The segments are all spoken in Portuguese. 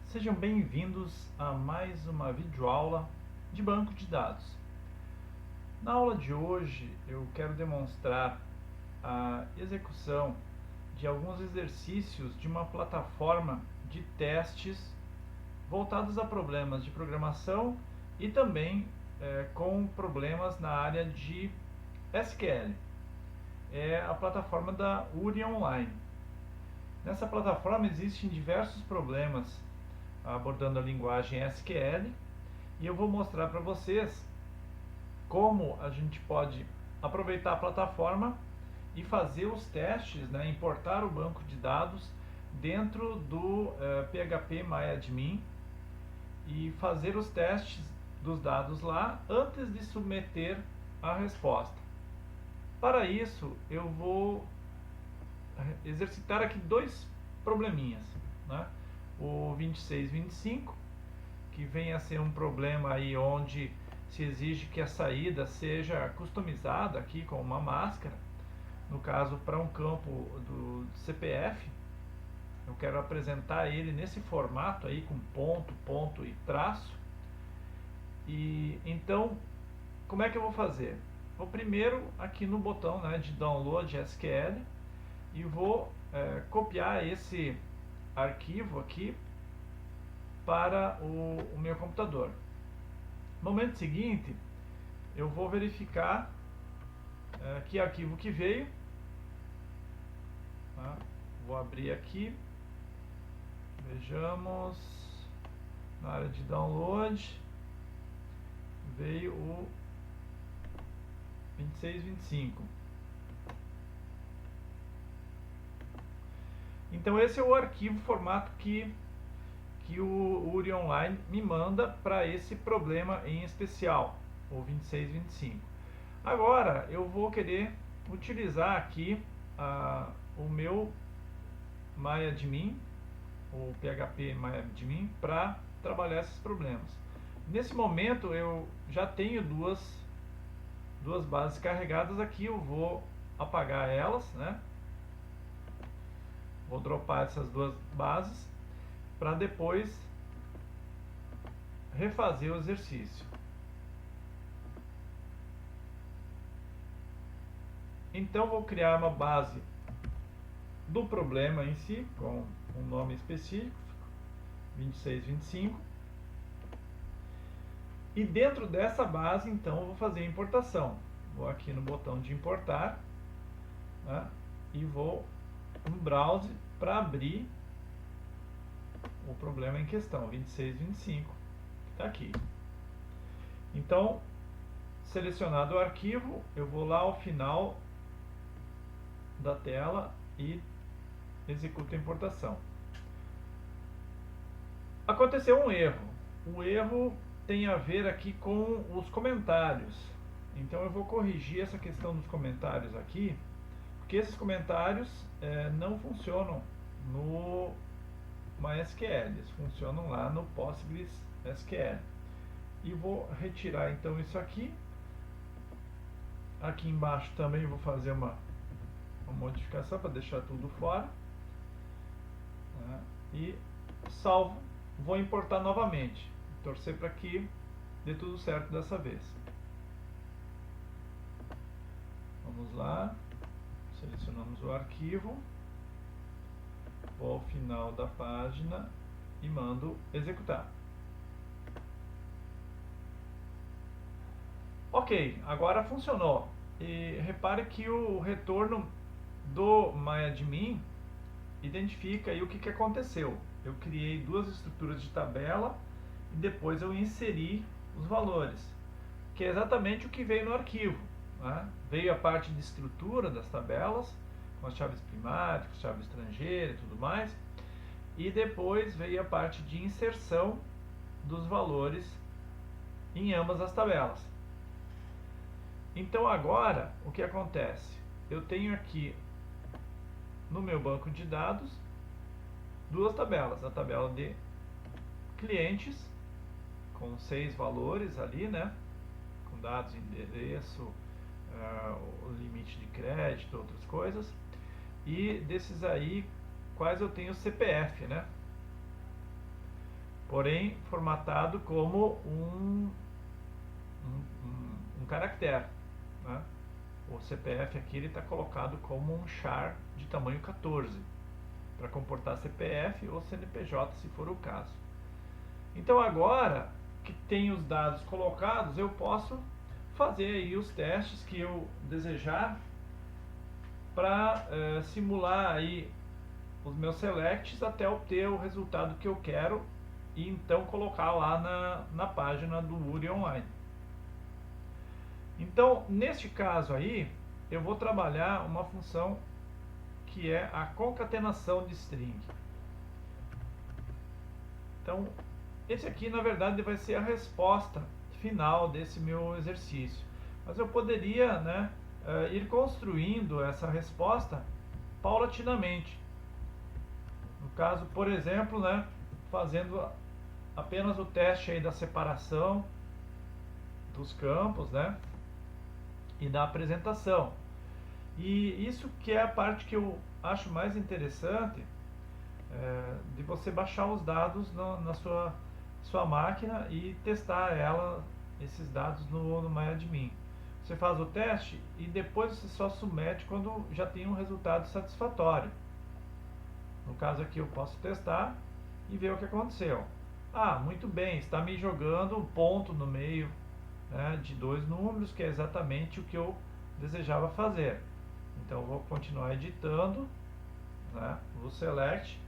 Sejam bem-vindos a mais uma videoaula de banco de dados. Na aula de hoje eu quero demonstrar a execução de alguns exercícios de uma plataforma de testes voltados a problemas de programação e também com problemas na área de SQL. É a plataforma da URI Online. Nessa plataforma existem diversos problemas abordando a linguagem SQL e eu vou mostrar para vocês como a gente pode aproveitar a plataforma e fazer os testes, importar o banco de dados dentro do PHP MyAdmin e fazer os testes dos dados lá antes de submeter a resposta. Para isso eu vou exercitar aqui dois probleminhas, o 2625, que vem a ser um problema aí onde se exige que a saída seja customizada aqui com uma máscara. No caso, para um campo do CPF, eu quero apresentar ele nesse formato aí com ponto, ponto e traço. E então, como é que eu vou fazer? Vou primeiro aqui no botão de download SQL e vou copiar esse arquivo aqui para o meu computador. No momento seguinte, eu vou verificar que arquivo que veio. Vou abrir aqui, vejamos, na área de download, veio o 2625. Então esse é o arquivo, formato que o URI Online me manda para esse problema em especial, o 2625. Agora eu vou querer utilizar aqui o meu MyAdmin, o PHP MyAdmin, para trabalhar esses problemas. Nesse momento eu já tenho duas bases carregadas aqui, eu vou apagar elas, Vou dropar essas duas bases para depois refazer o exercício. Então vou criar uma base do problema em si, com um nome específico, 2625. E dentro dessa base, então, eu vou fazer a importação. Vou aqui no botão de importar, e vou no browser para abrir o problema em questão, 2625, que está aqui. Então, selecionado o arquivo, eu vou lá ao final da tela e executo a importação. Aconteceu um erro. O erro tem a ver aqui com os comentários. Então eu vou corrigir essa questão dos comentários aqui, porque esses comentários não funcionam no MySQL, eles funcionam lá no PostgreSQL. E vou retirar então isso aqui. Aqui embaixo também vou fazer uma modificação para deixar tudo fora. E salvo. Vou importar novamente. Torcer para que dê tudo certo dessa vez. Vamos lá. Selecionamos o arquivo. Vou ao final da página e mando executar. Ok, agora funcionou. E repare que o retorno do MyAdmin identifica aí o que aconteceu. Eu criei duas estruturas de tabela e depois eu inseri os valores, que é exatamente o que veio no arquivo. Veio a parte de estrutura das tabelas, com as chaves primárias, com chave estrangeira e tudo mais, e depois veio a parte de inserção dos valores em ambas as tabelas. Então agora, o que acontece? Eu tenho aqui no meu banco de dados duas tabelas, a tabela de clientes, com 6 valores ali, com dados, endereço, o limite de crédito, outras coisas, e desses aí, quais eu tenho CPF, porém formatado como um caractere, né? O CPF aqui está colocado como um char de tamanho 14, para comportar CPF ou CNPJ, se for o caso. Então agora que tem os dados colocados, eu posso fazer aí os testes que eu desejar para simular aí os meus selects até obter o resultado que eu quero e então colocar lá na página do URI Online. Então, neste caso aí, eu vou trabalhar uma função que é a concatenação de string. Então, esse aqui, na verdade, vai ser a resposta final desse meu exercício. Mas eu poderia, né, ir construindo essa resposta paulatinamente. No caso, por exemplo, né, fazendo apenas o teste aí da separação dos campos, né, e da apresentação. E isso que é a parte que eu acho mais interessante, de você baixar os dados na sua máquina e testar esses dados no MyAdmin. Você faz o teste e depois você só submete quando já tem um resultado satisfatório. No caso aqui eu posso testar e ver o que aconteceu. Ah, muito bem, está me jogando um ponto no meio, né, de dois números, que é exatamente o que eu desejava fazer. Então eu vou continuar editando, né, vou select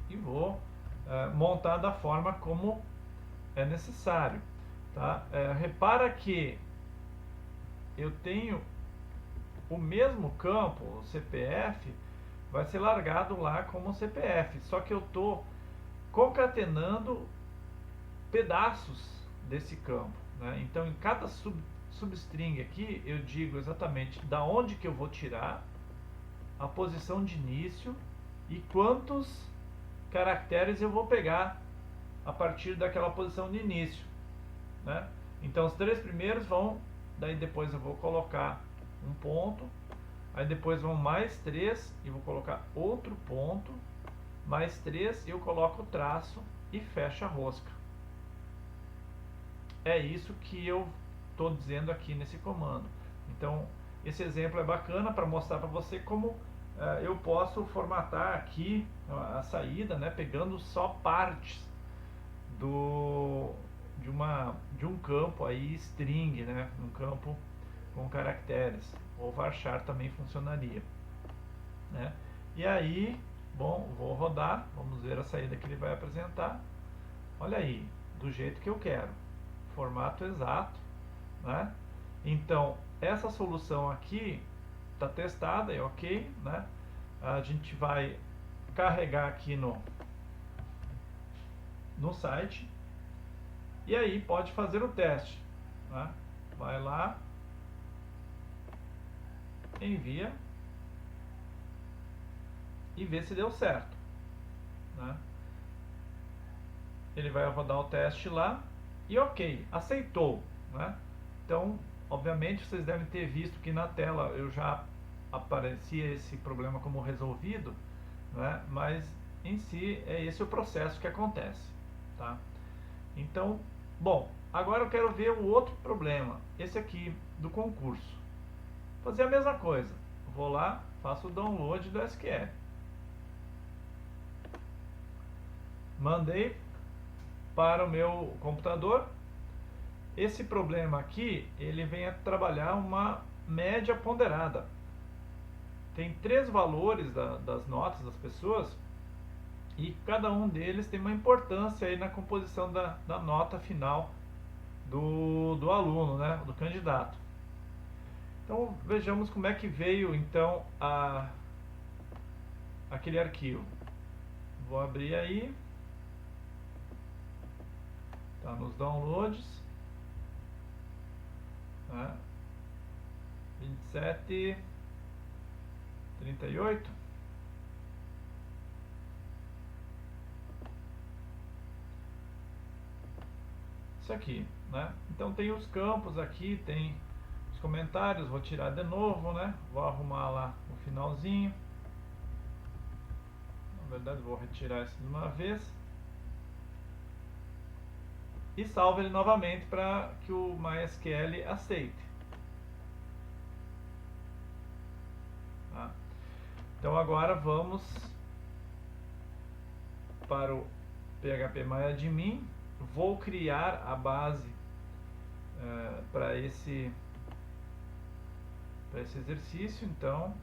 e vou montar da forma como é necessário. Tá? Repara que eu tenho o mesmo campo, o CPF, vai ser largado lá como CPF, só que eu estou concatenando pedaços desse campo, né? Então em cada substring aqui eu digo exatamente da onde que eu vou tirar, a posição de início e quantos caracteres eu vou pegar a partir daquela posição de início, né? Então os três primeiros vão, daí depois eu vou colocar um ponto, aí depois vão mais 3 e vou colocar outro ponto, mais 3 e eu coloco o traço e fecho a rosca. É isso que eu estou dizendo aqui nesse comando. Então esse exemplo é bacana para mostrar para você como eu posso formatar aqui a saída, né, pegando só partes de um campo aí string, né, um campo com caracteres, ou varchar também funcionaria, né? E aí, bom, vou rodar, vamos ver a saída que ele vai apresentar. Olha aí, do jeito que eu quero, formato exato, né? Então essa solução aqui está testada, é ok, né? A gente vai carregar aqui no site e aí pode fazer o teste, né? Vai lá, envia e vê se deu certo, né? Ele vai rodar o teste lá e ok, aceitou, né? Então, obviamente vocês devem ter visto que na tela eu já aparecia esse problema como resolvido, né? Mas em si é esse o processo que acontece, tá? Então, bom, agora eu quero ver o outro problema, esse aqui do concurso. Fazer a mesma coisa, vou lá, faço o download do SQL, mandei para o meu computador. Esse problema aqui, ele vem a trabalhar uma média ponderada. Tem 3 valores das notas das pessoas e cada um deles tem uma importância aí na composição da nota final do aluno, né, do candidato. Então vejamos como é que veio então aquele arquivo. Vou abrir aí, tá nos downloads, né? 2738. Isso aqui, né? Então tem os campos aqui, tem os comentários, vou tirar de novo, né? Vou arrumar lá o finalzinho. Na verdade vou retirar isso de uma vez. e salvo ele novamente para que o MySQL aceite. Tá? Então agora vamos para o phpMyAdmin. Vou criar a base para esse exercício. Então,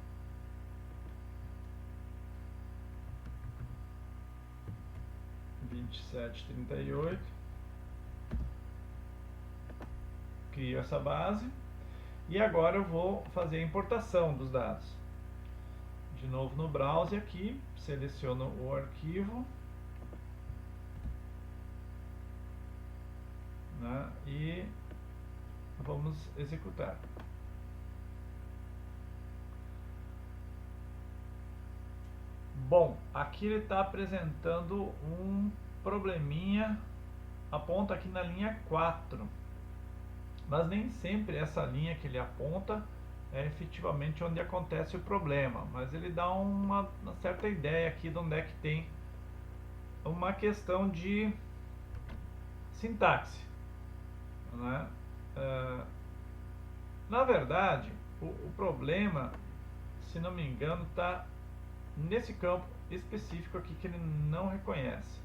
crio essa base e agora eu vou fazer a importação dos dados. De novo no browser aqui, seleciono o arquivo, né, e vamos executar. Bom, aqui ele está apresentando um probleminha, aponta aqui na linha 4, mas nem sempre essa linha que ele aponta é efetivamente onde acontece o problema, mas ele dá uma certa ideia aqui de onde é que tem uma questão de sintaxe, né? Na verdade, o problema, se não me engano, está nesse campo específico aqui que ele não reconhece.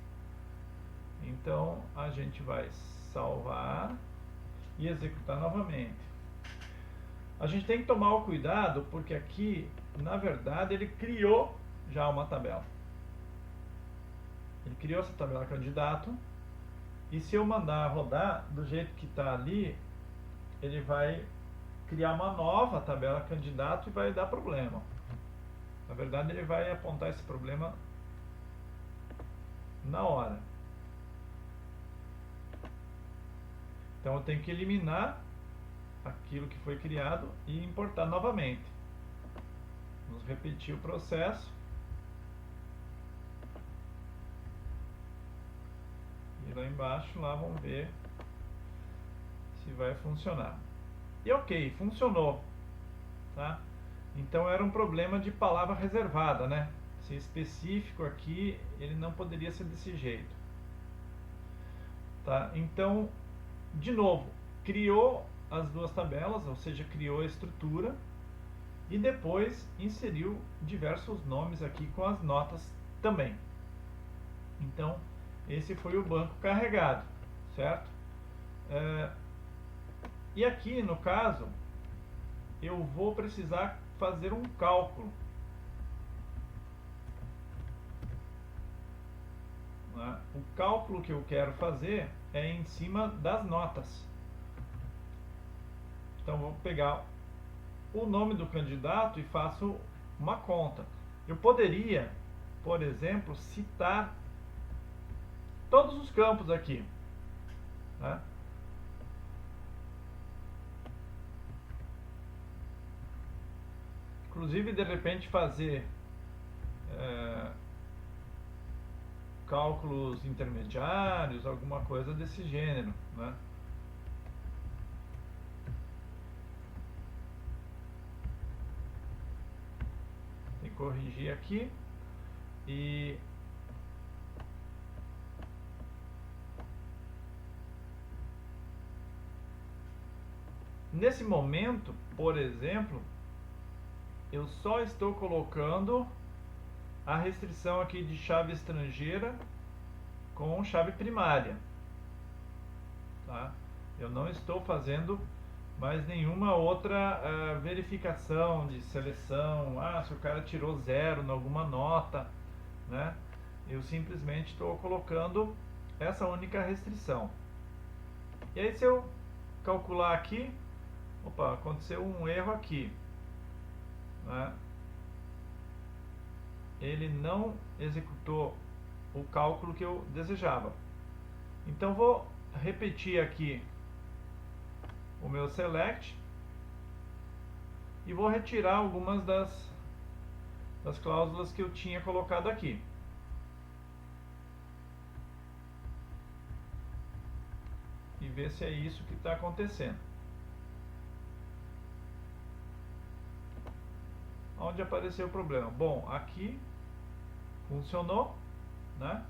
Então a gente vai salvar e executar novamente. A gente tem que tomar o cuidado porque aqui, na verdade, ele criou já uma tabela. Ele criou essa tabela candidato e se eu mandar rodar do jeito que está ali, ele vai criar uma nova tabela candidato e vai dar problema. Na verdade, ele vai apontar esse problema na hora. Então eu tenho que eliminar aquilo que foi criado e importar novamente. Vamos repetir o processo. E lá embaixo, lá vamos ver se vai funcionar. E ok, funcionou. Tá? Então era um problema de palavra reservada, né? Ser específico aqui, ele não poderia ser desse jeito. Tá? Então, de novo, criou as duas tabelas, ou seja, criou a estrutura e depois inseriu diversos nomes aqui com as notas também. Então, esse foi o banco carregado, certo? E aqui, no caso, eu vou precisar fazer um cálculo. O cálculo que eu quero fazer é em cima das notas. Então vou pegar o nome do candidato e faço uma conta. Eu poderia, por exemplo, citar todos os campos aqui, né? Inclusive, de repente, fazer cálculos intermediários, alguma coisa desse gênero, né? Tem que corrigir aqui e nesse momento, por exemplo, eu só estou colocando a restrição aqui de chave estrangeira com chave primária, tá? Eu não estou fazendo mais nenhuma outra verificação de seleção, se o cara tirou 0 em alguma nota, né? Eu simplesmente estou colocando essa única restrição. E aí se eu calcular aqui, opa, aconteceu um erro aqui, né? Ele não executou o cálculo que eu desejava. Então vou repetir aqui o meu select e vou retirar algumas das cláusulas que eu tinha colocado aqui. E ver se é isso que está acontecendo. Onde apareceu o problema? Bom, aqui funcionou, né?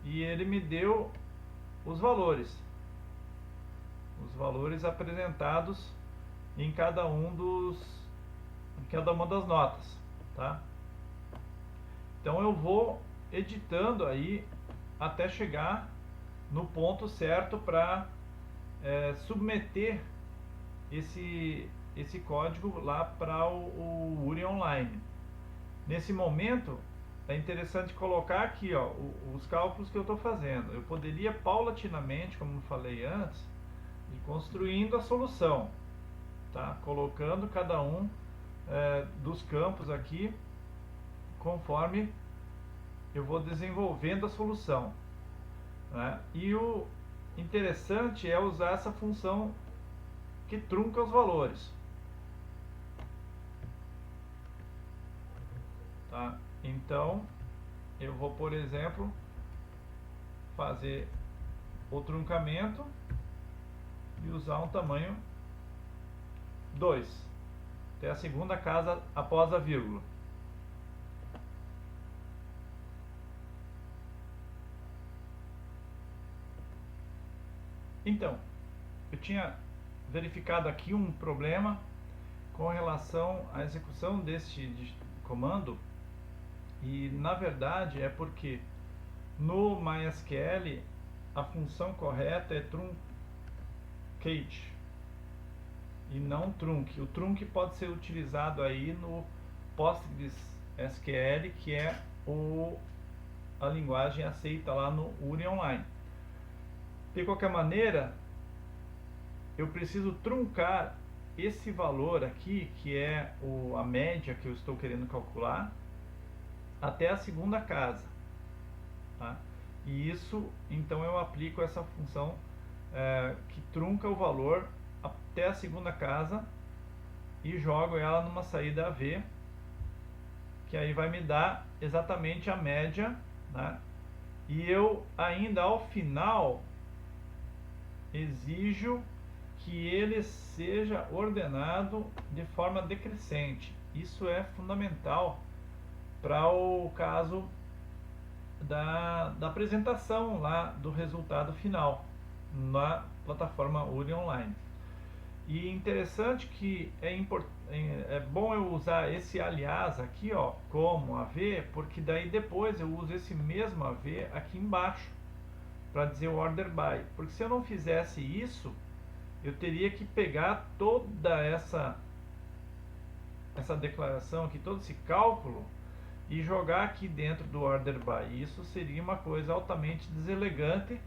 E ele me deu os valores apresentados em cada uma das notas, tá? Então eu vou editando aí até chegar no ponto certo para submeter esse código lá para o URI Online. Nesse momento é interessante colocar aqui, ó, os cálculos que eu estou fazendo. Eu poderia paulatinamente, como eu falei antes, ir construindo a solução, tá? Colocando cada um dos campos aqui conforme eu vou desenvolvendo a solução, né? E o interessante é usar essa função que trunca os valores, tá? Então eu vou, por exemplo, fazer o truncamento e usar um tamanho 2, até a segunda casa após a vírgula. Então, eu tinha verificado aqui um problema com relação à execução deste comando, e na verdade é porque no MySQL a função correta é truncate e não trunc. O trunc pode ser utilizado aí no PostgreSQL, que é a linguagem aceita lá no URI Online. De qualquer maneira, eu preciso truncar esse valor aqui, que é a média que eu estou querendo calcular, até a segunda casa, tá? E isso, então eu aplico essa função que trunca o valor até a segunda casa e jogo ela numa saída AV, que aí vai me dar exatamente a média, né? E eu ainda ao final exijo que ele seja ordenado de forma decrescente. Isso é fundamental para o caso da apresentação lá do resultado final na plataforma URI Online. E interessante que é bom eu usar esse aliás aqui, ó, como AV, porque daí depois eu uso esse mesmo AV aqui embaixo para dizer o order by, porque se eu não fizesse isso, eu teria que pegar toda essa declaração aqui, todo esse cálculo, e jogar aqui dentro do order by. Isso seria uma coisa altamente deselegante,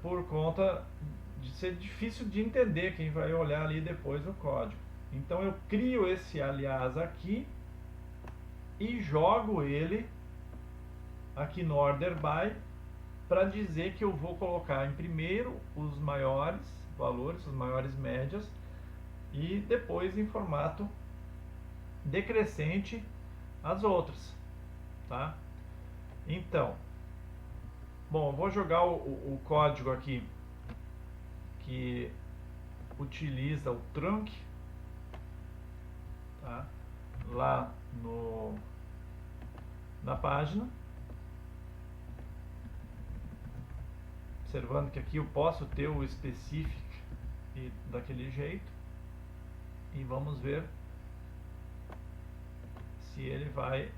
por conta de ser difícil de entender quem vai olhar ali depois o código. Então eu crio esse aliás aqui e jogo ele aqui no order by, para dizer que eu vou colocar em primeiro os maiores valores, as maiores médias, e depois em formato decrescente as outras, tá? Então, bom, eu vou jogar o código aqui que utiliza o trunc, tá? Lá na página. Observando que aqui eu posso ter o specific e daquele jeito, e vamos ver se ele vai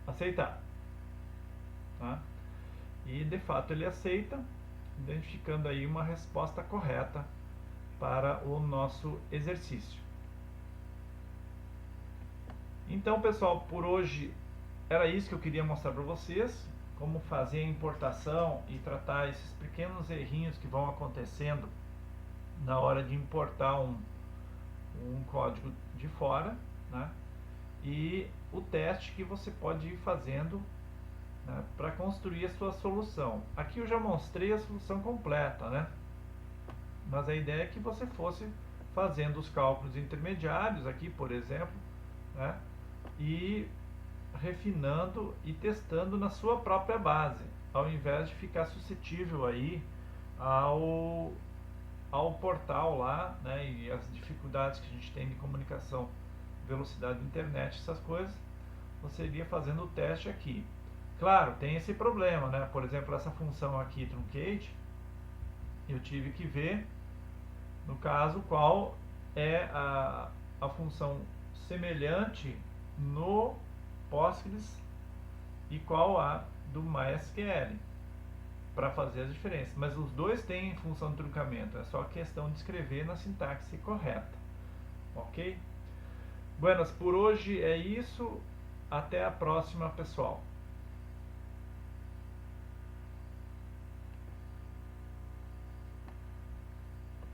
aceitar, tá? E de fato ele aceita, identificando aí uma resposta correta para o nosso exercício. Então, pessoal, por hoje era isso que eu queria mostrar para vocês, como fazer a importação e tratar esses pequenos errinhos que vão acontecendo na hora de importar um código de fora, né? E o teste que você pode ir fazendo, né, para construir a sua solução. Aqui eu já mostrei a solução completa, né? Mas a ideia é que você fosse fazendo os cálculos intermediários aqui, por exemplo, né? E refinando e testando na sua própria base, ao invés de ficar suscetível aí ao portal lá, né, e as dificuldades que a gente tem de comunicação, velocidade de internet, essas coisas, você iria fazendo o teste aqui. Claro, tem esse problema, né? Por exemplo, essa função aqui, truncate, eu tive que ver, no caso, qual é a função semelhante no Postgres e qual a do MySQL, para fazer as diferenças. Mas os dois têm função de truncamento, é só questão de escrever na sintaxe correta. Ok? Buenas, por hoje é isso. Até a próxima, pessoal.